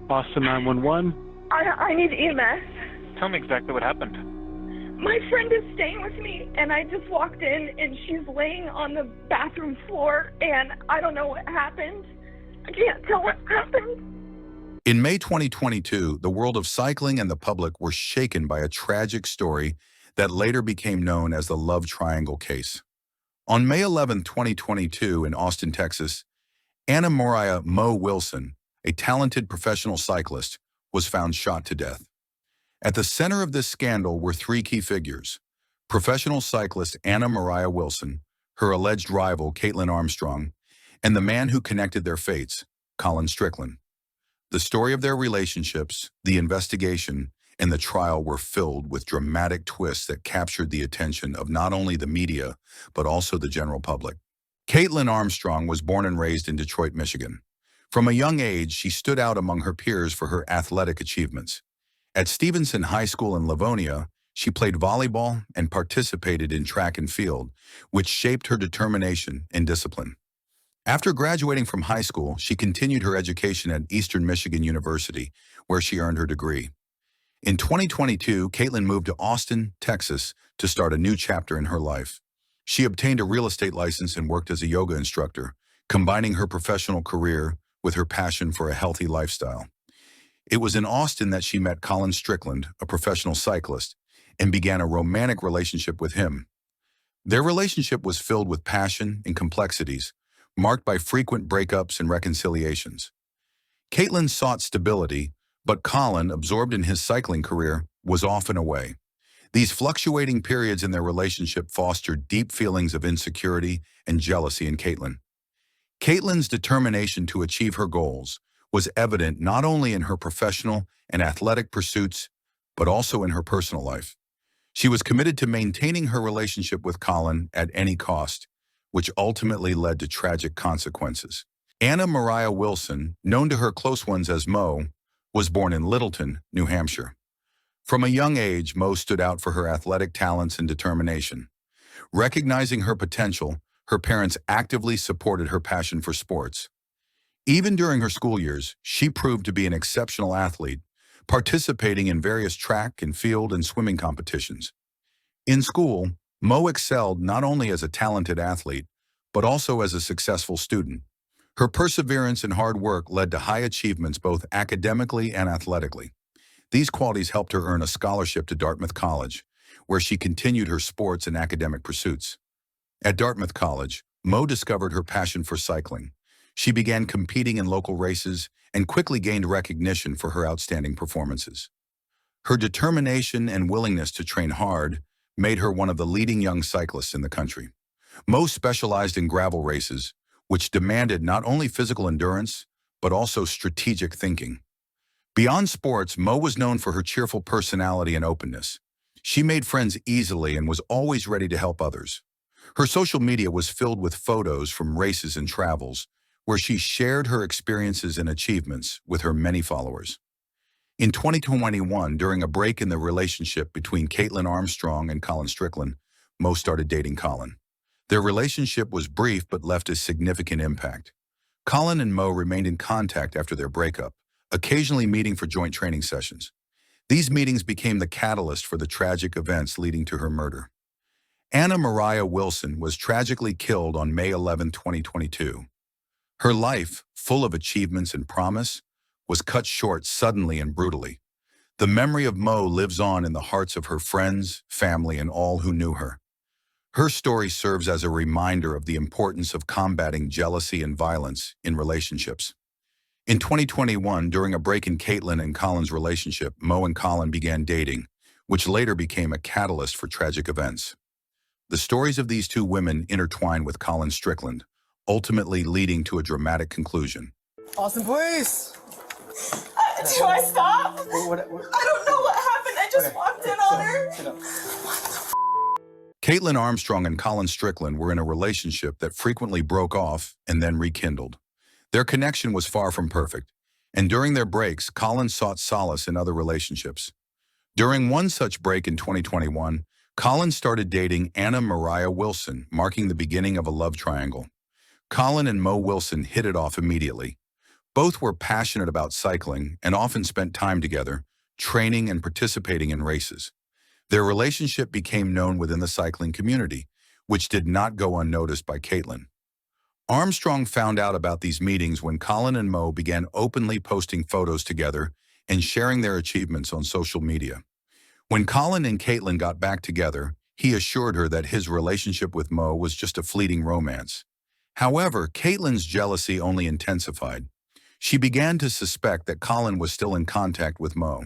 Boston 911. I need EMS. Tell me exactly what happened. My friend is staying with me, and I just walked in, and she's laying on the bathroom floor, and I don't know what happened. I can't tell what happened. In May 2022, the world of cycling and the public were shaken by a tragic story that later became known as the Love Triangle case. On May 11, 2022, in Austin, Texas, Anna Moriah Mo Wilson, a talented professional cyclist, was found shot to death. At the center of this scandal were three key figures: professional cyclist Anna Moriah Wilson, her alleged rival Caitlin Armstrong, and the man who connected their fates, Colin Strickland. The story of their relationships, the investigation, and the trial were filled with dramatic twists that captured the attention of not only the media, but also the general public. Caitlin Armstrong was born and raised in Detroit, Michigan. From a young age, she stood out among her peers for her athletic achievements. At Stevenson High School in Livonia, she played volleyball and participated in track and field, which shaped her determination and discipline. After graduating from high school, she continued her education at Eastern Michigan University, where she earned her degree. In 2022, Caitlin moved to Austin, Texas, to start a new chapter in her life. She obtained a real estate license and worked as a yoga instructor, combining her professional career with her passion for a healthy lifestyle. It was in Austin that she met Colin Strickland, a professional cyclist, and began a romantic relationship with him. Their relationship was filled with passion and complexities, marked by frequent breakups and reconciliations. Caitlin sought stability, but Colin, absorbed in his cycling career, was often away. These fluctuating periods in their relationship fostered deep feelings of insecurity and jealousy in Caitlin. Caitlin's determination to achieve her goals was evident not only in her professional and athletic pursuits, but also in her personal life. She was committed to maintaining her relationship with Colin at any cost, which ultimately led to tragic consequences. Anna Moriah Wilson, known to her close ones as Mo, was born in Littleton, New Hampshire. From a young age, Mo stood out for her athletic talents and determination. Recognizing her potential, her parents actively supported her passion for sports. Even during her school years, she proved to be an exceptional athlete, participating in various track and field and swimming competitions. In school, Mo excelled not only as a talented athlete, but also as a successful student. Her perseverance and hard work led to high achievements both academically and athletically. These qualities helped her earn a scholarship to Dartmouth College, where she continued her sports and academic pursuits. At Dartmouth College, Mo discovered her passion for cycling. She began competing in local races and quickly gained recognition for her outstanding performances. Her determination and willingness to train hard made her one of the leading young cyclists in the country. Mo specialized in gravel races, which demanded not only physical endurance, but also strategic thinking. Beyond sports, Mo was known for her cheerful personality and openness. She made friends easily and was always ready to help others. Her social media was filled with photos from races and travels, where she shared her experiences and achievements with her many followers. In 2021, during a break in the relationship between Caitlin Armstrong and Colin Strickland, Mo started dating Colin. Their relationship was brief but left a significant impact. Colin and Mo remained in contact after their breakup, occasionally meeting for joint training sessions. These meetings became the catalyst for the tragic events leading to her murder. Anna Moriah Wilson was tragically killed on May 11, 2022. Her life, full of achievements and promise, was cut short suddenly and brutally. The memory of Mo lives on in the hearts of her friends, family, and all who knew her. Her story serves as a reminder of the importance of combating jealousy and violence in relationships. In 2021, during a break in Caitlin and Colin's relationship, Mo and Colin began dating, which later became a catalyst for tragic events. The stories of these two women intertwine with Colin Strickland, ultimately leading to a dramatic conclusion. Austin Police! Do I stop? What, I don't know what happened. I just walked in on her. Sit up. Caitlin Armstrong and Colin Strickland were in a relationship that frequently broke off and then rekindled. Their connection was far from perfect, and during their breaks, Colin sought solace in other relationships. During one such break in 2021, Colin started dating Anna Moriah Wilson, marking the beginning of a love triangle. Colin and Mo Wilson hit it off immediately. Both were passionate about cycling and often spent time together, training and participating in races. Their relationship became known within the cycling community, which did not go unnoticed by Caitlin. Armstrong found out about these meetings when Colin and Mo began openly posting photos together and sharing their achievements on social media. When Colin and Caitlin got back together, he assured her that his relationship with Mo was just a fleeting romance. However, Caitlin's jealousy only intensified. She began to suspect that Colin was still in contact with Mo.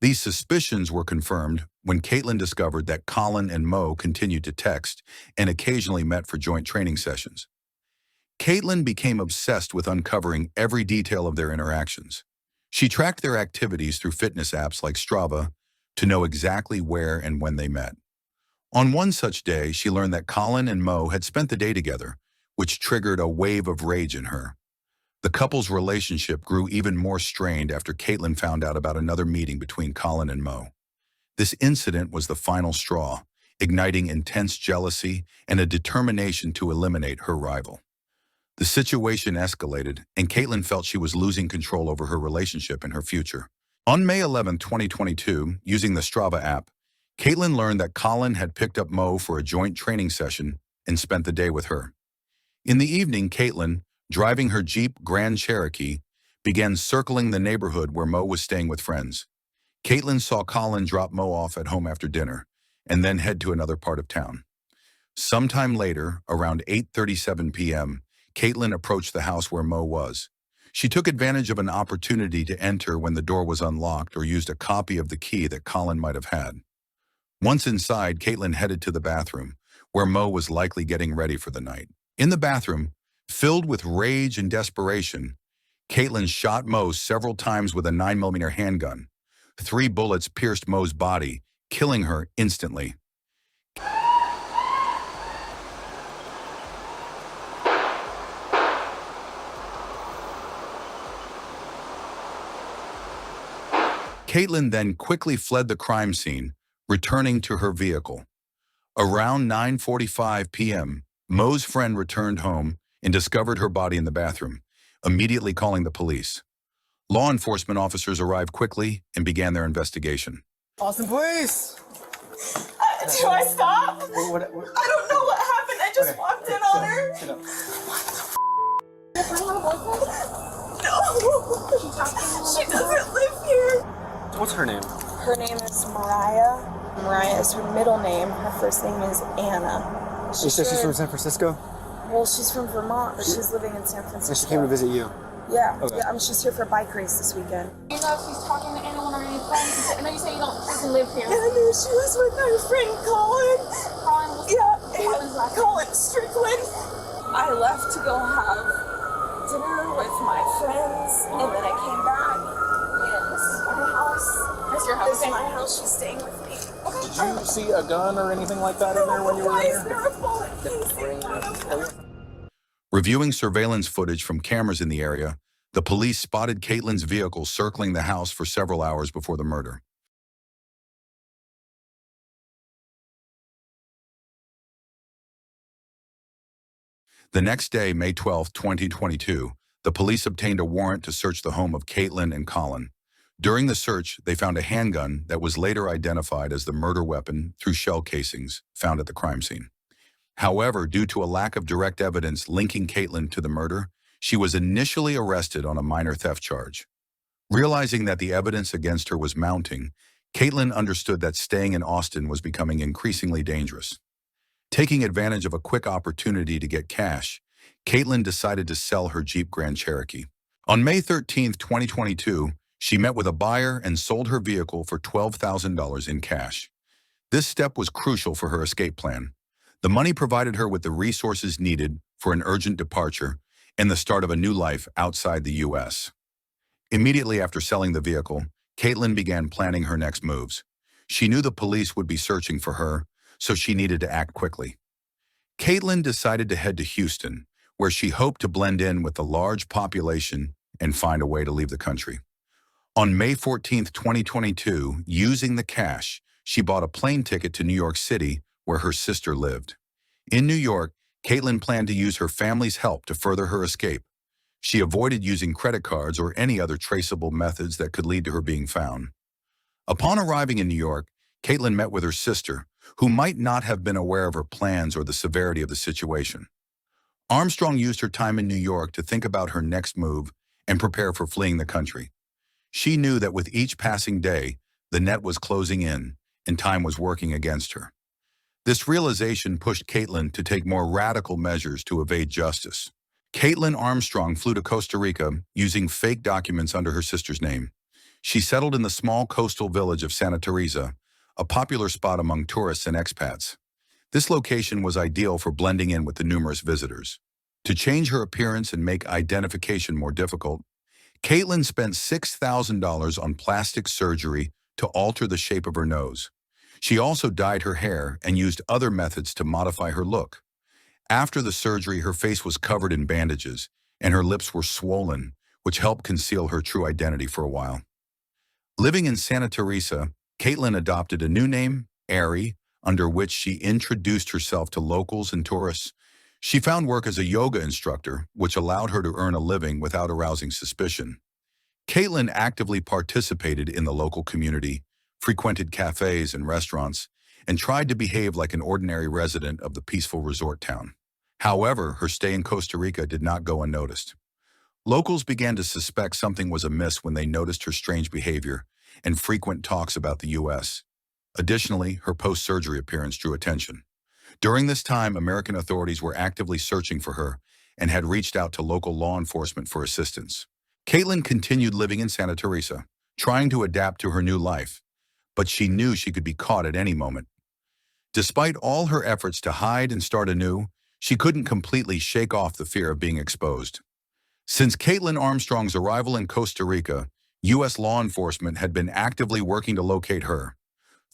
These suspicions were confirmed when Caitlin discovered that Colin and Mo continued to text and occasionally met for joint training sessions. Caitlin became obsessed with uncovering every detail of their interactions. She tracked their activities through fitness apps like Strava to know exactly where and when they met. On one such day, she learned that Colin and Mo had spent the day together, which triggered a wave of rage in her. The couple's relationship grew even more strained after Caitlin found out about another meeting between Colin and Mo. This incident was the final straw, igniting intense jealousy and a determination to eliminate her rival. The situation escalated, and Caitlin felt she was losing control over her relationship and her future. On May 11, 2022, using the Strava app, Caitlin learned that Colin had picked up Mo for a joint training session and spent the day with her. In the evening, Caitlin, driving her Jeep Grand Cherokee, began circling the neighborhood where Mo was staying with friends. Caitlin saw Colin drop Mo off at home after dinner and then head to another part of town. Sometime later, around 8:37 p.m., Caitlin approached the house where Mo was. She took advantage of an opportunity to enter when the door was unlocked or used a copy of the key that Colin might have had. Once inside, Caitlin headed to the bathroom, where Mo was likely getting ready for the night. In the bathroom, filled with rage and desperation, Caitlin shot Mo several times with a 9mm handgun. 3 bullets pierced Mo's body, killing her instantly. Caitlin then quickly fled the crime scene, returning to her vehicle. Around 9:45 p.m., Mo's friend returned home and discovered her body in the bathroom, immediately calling the police. Law enforcement officers arrived quickly and began their investigation. Austin Police! Do I stop? What? I don't know what happened. I just walked in on her. Sit up. No. She doesn't live here. What's her name? Her name is Mariah. Mariah is her middle name. Her first name is Anna. You said she's from San Francisco? Well, she's from Vermont, but she's living in San Francisco. And she came to visit you? Yeah. Okay. Yeah, she's here for a bike race this weekend. Do you know if she's talking to anyone or any friends? I know you say you don't freaking live here. And I knew she was with my friend Colin. Colin was Colin's last name. Colin Strickland. I left to go have dinner with my friends, and then I came back. And this is my house. That's your house. This is my house. She's staying with me. Okay. Did you see a gun or anything like that in there when you were Why in is there? there a bullet casing on the floor? Reviewing surveillance footage from cameras in the area, the police spotted Caitlin's vehicle circling the house for several hours before the murder. The next day, May 12, 2022, the police obtained a warrant to search the home of Caitlin and Colin. During the search, they found a handgun that was later identified as the murder weapon through shell casings found at the crime scene. However, due to a lack of direct evidence linking Caitlin to the murder, she was initially arrested on a minor theft charge. Realizing that the evidence against her was mounting, Caitlin understood that staying in Austin was becoming increasingly dangerous. Taking advantage of a quick opportunity to get cash, Caitlin decided to sell her Jeep Grand Cherokee. On May 13, 2022, she met with a buyer and sold her vehicle for $12,000 in cash. This step was crucial for her escape plan. The money provided her with the resources needed for an urgent departure and the start of a new life outside the U.S. Immediately after selling the vehicle, Caitlin began planning her next moves. She knew the police would be searching for her, so she needed to act quickly. Caitlin decided to head to Houston, where she hoped to blend in with the large population and find a way to leave the country. On May 14, 2022, using the cash, she bought a plane ticket to New York City, where her sister lived. In New York, Caitlin planned to use her family's help to further her escape. She avoided using credit cards or any other traceable methods that could lead to her being found. Upon arriving in New York, Caitlin met with her sister, who might not have been aware of her plans or the severity of the situation. Armstrong used her time in New York to think about her next move and prepare for fleeing the country. She knew that with each passing day, the net was closing in and time was working against her. This realization pushed Caitlin to take more radical measures to evade justice. Caitlin Armstrong flew to Costa Rica using fake documents under her sister's name. She settled in the small coastal village of Santa Teresa, a popular spot among tourists and expats. This location was ideal for blending in with the numerous visitors. To change her appearance and make identification more difficult, Caitlin spent $6,000 on plastic surgery to alter the shape of her nose. She also dyed her hair and used other methods to modify her look. After the surgery, her face was covered in bandages and her lips were swollen, which helped conceal her true identity for a while. Living in Santa Teresa, Caitlin adopted a new name, Ari, under which she introduced herself to locals and tourists. She found work as a yoga instructor, which allowed her to earn a living without arousing suspicion. Caitlin actively participated in the local community, frequented cafes and restaurants, and tried to behave like an ordinary resident of the peaceful resort town. However, her stay in Costa Rica did not go unnoticed. Locals began to suspect something was amiss when they noticed her strange behavior and frequent talks about the U.S. Additionally, her post-surgery appearance drew attention. During this time, American authorities were actively searching for her and had reached out to local law enforcement for assistance. Caitlin continued living in Santa Teresa, trying to adapt to her new life, but she knew she could be caught at any moment. Despite all her efforts to hide and start anew, she couldn't completely shake off the fear of being exposed. Since Caitlin Armstrong's arrival in Costa Rica, U.S. law enforcement had been actively working to locate her.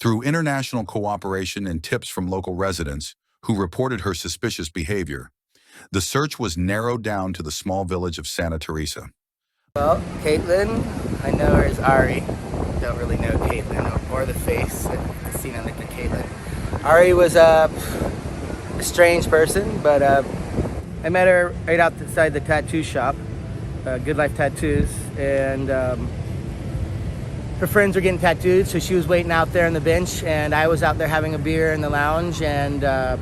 Through international cooperation and tips from local residents who reported her suspicious behavior, the search was narrowed down to the small village of Santa Teresa. Well, Caitlin, I know her as Ari. Don't really know Caitlin or the face. I've seen I looked at Caitlin. Ari was a strange person, but I met her right outside the tattoo shop, Good Life Tattoos, and her friends were getting tattooed, so she was waiting out there on the bench, and I was out there having a beer in the lounge, and it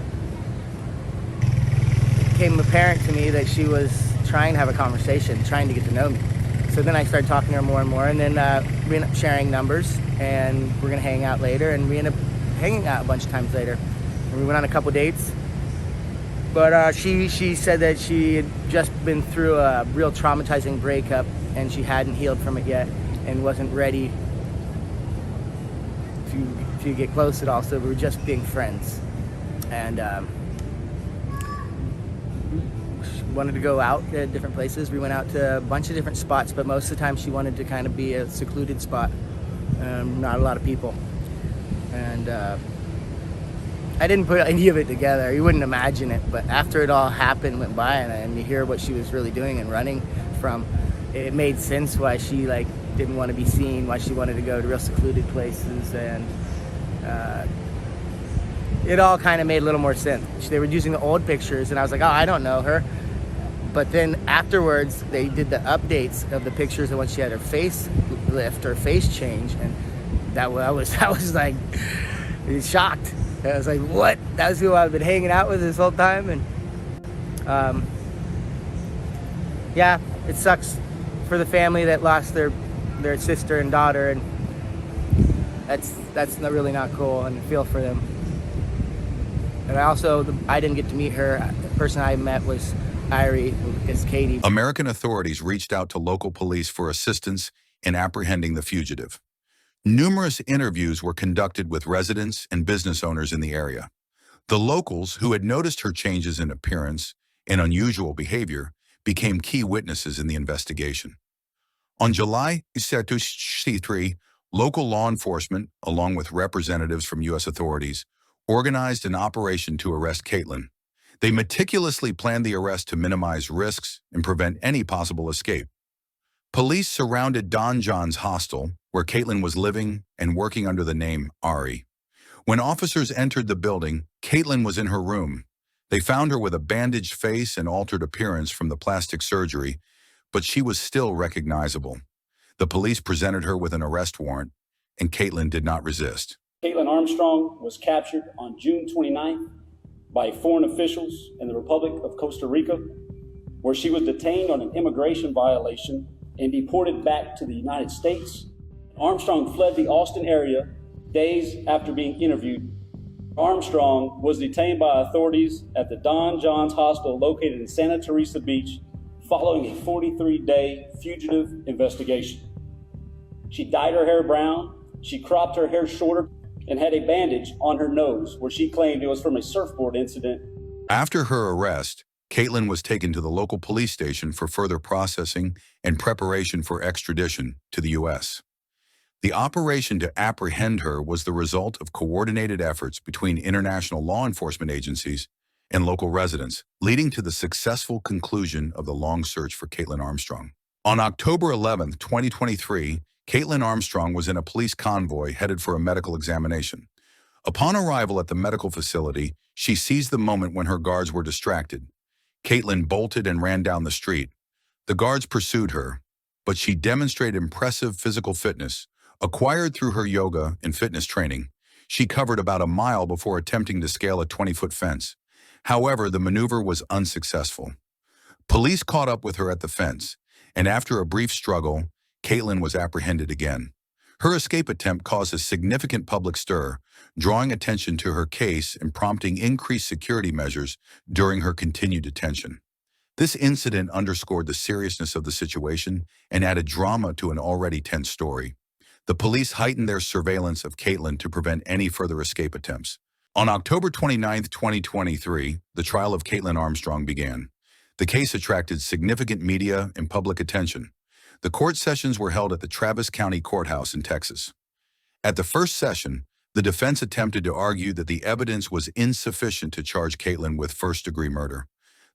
became apparent to me that she was trying to have a conversation, trying to get to know me. So then I started talking to her more and more, and then we ended up sharing numbers, and we're gonna hang out later, and we ended up hanging out a bunch of times later. And we went on a couple dates, but she said that she had just been through a real traumatizing breakup, and she hadn't healed from it yet, and wasn't ready to get close at all, so we were just being friends. And she wanted to go out at different places. We went out to a bunch of different spots, but most of the time she wanted to kind of be a secluded spot, not a lot of people. And I didn't put any of it together. You wouldn't imagine it, but after it all happened, went by, and you hear what she was really doing and running from, it made sense why she didn't want to be seen, why she wanted to go to real secluded places, and it all kind of made a little more sense. They were using the old pictures, and I was like, oh, I don't know her. But then afterwards, they did the updates of the pictures of when she had her face lift or face change, and I was like shocked. I was like, what? That was who I've been hanging out with this whole time, and yeah, it sucks for the family that lost their sister and daughter, and that's really not cool, and I feel for them. And I didn't get to meet her. The person I met was Irie, who is Katie. American authorities reached out to local police for assistance in apprehending the fugitive. Numerous interviews were conducted with residents and business owners in the area. The locals, who had noticed her changes in appearance and unusual behavior, became key witnesses in the investigation. On July 23, local law enforcement, along with representatives from U.S. authorities, organized an operation to arrest Caitlin. They meticulously planned the arrest to minimize risks and prevent any possible escape. Police surrounded Don John's hostel, where Caitlin was living and working under the name Ari. When officers entered the building, Caitlin was in her room. They found her with a bandaged face and altered appearance from the plastic surgery, but she was still recognizable. The police presented her with an arrest warrant, and Caitlin did not resist. Caitlin Armstrong was captured on June 29th by foreign officials in the Republic of Costa Rica, where she was detained on an immigration violation and deported back to the United States. Armstrong fled the Austin area days after being interviewed. Armstrong was detained by authorities at the Don Johns Hospital located in Santa Teresa Beach following a 43-day fugitive investigation. She dyed her hair brown, she cropped her hair shorter, and had a bandage on her nose where she claimed it was from a surfboard incident. After her arrest, Caitlin was taken to the local police station for further processing and preparation for extradition to the U.S. The operation to apprehend her was the result of coordinated efforts between international law enforcement agencies and local residents, leading to the successful conclusion of the long search for Caitlin Armstrong. On October 11, 2023, Caitlin Armstrong was in a police convoy headed for a medical examination. Upon arrival at the medical facility, she seized the moment when her guards were distracted. Caitlin bolted and ran down the street. The guards pursued her, but she demonstrated impressive physical fitness, acquired through her yoga and fitness training. She covered about a mile before attempting to scale a 20-foot fence. However, the maneuver was unsuccessful. Police caught up with her at the fence, and after a brief struggle, Caitlin was apprehended again. Her escape attempt caused a significant public stir, drawing attention to her case and prompting increased security measures during her continued detention. This incident underscored the seriousness of the situation and added drama to an already tense story. The police heightened their surveillance of Caitlin to prevent any further escape attempts. On October 29, 2023, the trial of Caitlin Armstrong began. The case attracted significant media and public attention. The court sessions were held at the Travis County Courthouse in Texas. At the first session, the defense attempted to argue that the evidence was insufficient to charge Caitlin with first-degree murder.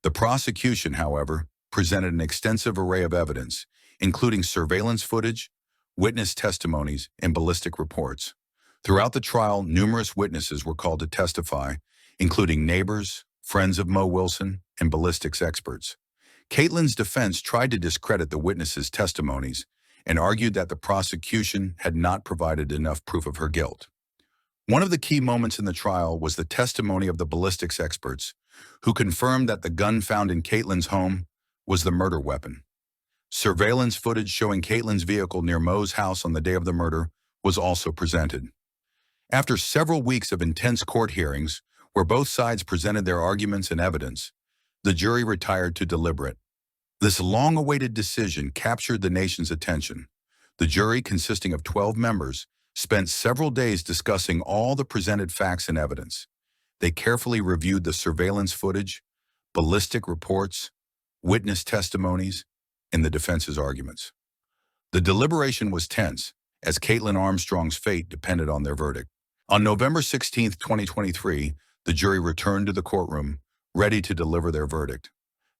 The prosecution, however, presented an extensive array of evidence, including surveillance footage, witness testimonies, and ballistic reports. Throughout the trial, numerous witnesses were called to testify, including neighbors, friends of Mo Wilson, and ballistics experts. Caitlin's defense tried to discredit the witnesses' testimonies and argued that the prosecution had not provided enough proof of her guilt. One of the key moments in the trial was the testimony of the ballistics experts, who confirmed that the gun found in Caitlin's home was the murder weapon. Surveillance footage showing Caitlin's vehicle near Mo's house on the day of the murder was also presented. After several weeks of intense court hearings, where both sides presented their arguments and evidence, the jury retired to deliberate. This long-awaited decision captured the nation's attention. The jury, consisting of 12 members, spent several days discussing all the presented facts and evidence. They carefully reviewed the surveillance footage, ballistic reports, witness testimonies, and the defense's arguments. The deliberation was tense, as Caitlin Armstrong's fate depended on their verdict. On November 16, 2023, the jury returned to the courtroom, ready to deliver their verdict.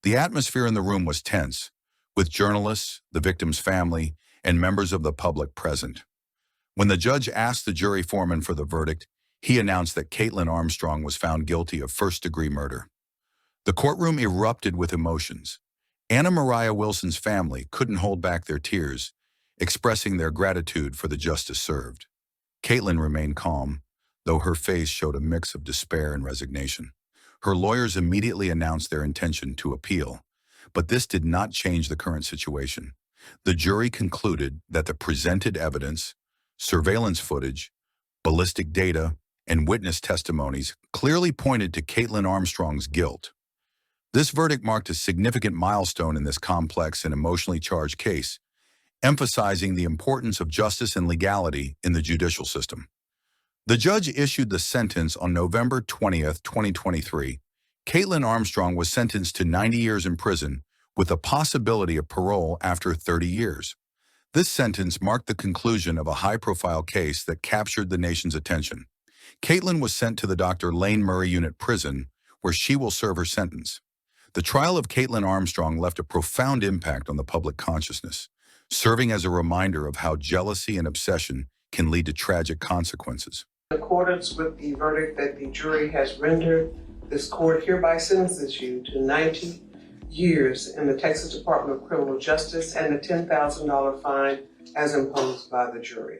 The atmosphere in the room was tense, with journalists, the victim's family, and members of the public present. When the judge asked the jury foreman for the verdict, he announced that Caitlin Armstrong was found guilty of first-degree murder. The courtroom erupted with emotions. Anna Mariah Wilson's family couldn't hold back their tears, expressing their gratitude for the justice served. Caitlin remained calm, though her face showed a mix of despair and resignation. Her lawyers immediately announced their intention to appeal, but this did not change the current situation. The jury concluded that the presented evidence, surveillance footage, ballistic data, and witness testimonies clearly pointed to Caitlin Armstrong's guilt. This verdict marked a significant milestone in this complex and emotionally charged case, emphasizing the importance of justice and legality in the judicial system. The judge issued the sentence on November 20, 2023. Caitlin Armstrong was sentenced to 90 years in prison with a possibility of parole after 30 years. This sentence marked the conclusion of a high-profile case that captured the nation's attention. Caitlin was sent to the Dr. Lane Murray Unit Prison, where she will serve her sentence. The trial of Caitlin Armstrong left a profound impact on the public consciousness, serving as a reminder of how jealousy and obsession can lead to tragic consequences. In accordance with the verdict that the jury has rendered, this court hereby sentences you to 90 years in the Texas Department of Criminal Justice and the $10,000 fine as imposed by the jury.